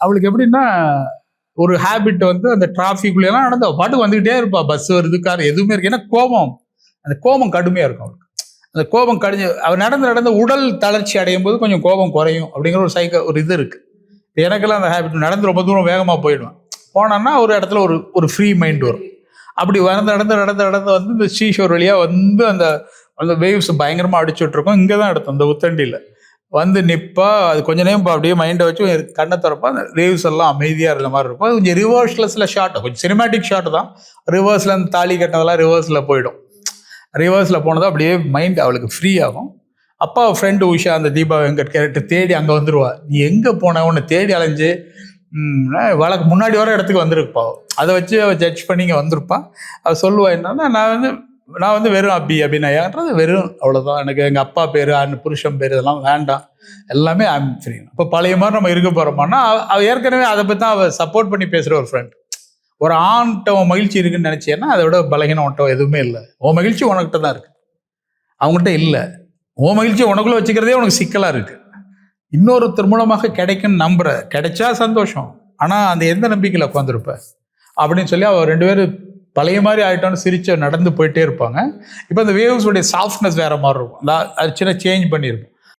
அவளுக்கு எப்படின்னா ஒரு ஹேபிட் வந்து அந்த டிராஃபிக்குள்ளெல்லாம் நடந்து பாட்டுக்கு வந்துகிட்டே இருப்பா. பஸ் வருது, கார் எதுவுமே இருக்கு. ஏன்னா அந்த கோபம் கடுமையா இருக்கும் அவளுக்கு. அந்த கோபம் கடிஞ்சு அவர் நடந்து உடல் தளர்ச்சி அடையும் போது கொஞ்சம் கோபம் குறையும் அப்படிங்கிற ஒரு இது இருக்கு. எனக்கெல்லாம் அந்த ஹேபிட், நடந்து ரொம்ப தூரம் வேகமாக போயிடுவேன். போனோன்னா ஒரு இடத்துல ஒரு ஃப்ரீ மைண்ட் வரும். அப்படி நடந்து வந்து இந்த ஸ்ரீஷோர் வழியாக வந்து அந்த அந்த வேவ்ஸ் பயங்கரமாக அடிச்சுட்டு இருக்கோம். இங்கே தான் எடுத்தோம், இந்த உத்தண்டியில் வந்து நிற்பா. அது கொஞ்ச நேரம் அப்படியே மைண்டை வச்சு கண்ணை திறப்பா. அந்த வேவ்ஸ் எல்லாம் அமைதியாக இருந்த மாதிரி இருக்கும். அது கொஞ்சம் ரிவர்ஸ்லெஸ்ல ஷார்ட், கொஞ்சம் சினிமேட்டிக் ஷார்ட் தான். ரிவர்ஸில் அந்த தாலி கட்டினதெல்லாம் ரிவர்ஸில் போயிடும். ரிவர்ஸில் போனதும் அப்படியே மைண்ட் அவளுக்கு ஃப்ரீ ஆகும். அப்பா ஃப்ரெண்டு உஷா, அந்த தீபா வெங்கட் கேரக்டர் தேடி அங்கே வந்துடுவா. நீ எங்கே போன, உன்னை தேடி அலைஞ்சு வழக்கு முன்னாடி வர இடத்துக்கு வந்திருப்பா. அதை வச்சு அவள் ஜட்ஜ் பண்ணி இங்கே வந்திருப்பான். அவள் சொல்லுவா என்னன்னா, நான் வந்து வெறும் அபிநயான்றது வெறும் அவ்வளோதான். எனக்கு எங்கள் அப்பா பேர், புருஷன் பேர் இதெல்லாம் வேண்டாம், எல்லாமே ஐம் ஃப்ரீ. இப்போ பழைய மாதிரி நம்ம இருக்க போகிறோமான்னா அவள் ஏற்கனவே அதை பற்றி தான் அவள் சப்போர்ட் பண்ணி பேசுகிற ஒரு ஃப்ரெண்ட். ஒரு ஆண்கிட்ட உன் மகிழ்ச்சி இருக்குன்னு நினச்சேன்னா அதை விட பலகீனம் உன்ட்ட எதுவுமே இல்லை. உன் மகிழ்ச்சி உனக்கிட்ட தான் இருக்குது, அவங்ககிட்ட இல்லை. உன் மகிழ்ச்சி உனக்குள்ளே வச்சுக்கிறதே உனக்கு சிக்கலாக இருக்குது. இன்னொருத்தர் மூலமாக கிடைக்குன்னு நம்புற, கிடைச்சா சந்தோஷம், ஆனால் அந்த எந்த நம்பிக்கையில் உட்காந்துருப்ப அப்படின்னு சொல்லி அவள் 2 பேரும் பழைய மாதிரி ஆகிட்டோன்னு சிரிச்சு நடந்து போயிட்டே இருப்பாங்க. இப்போ அந்த வேவ்ஸுடைய சாஃப்ட்னஸ் வேறு மாதிரி இருக்கும். அது சின்ன சேஞ்ச் பண்ணியிருக்கும்.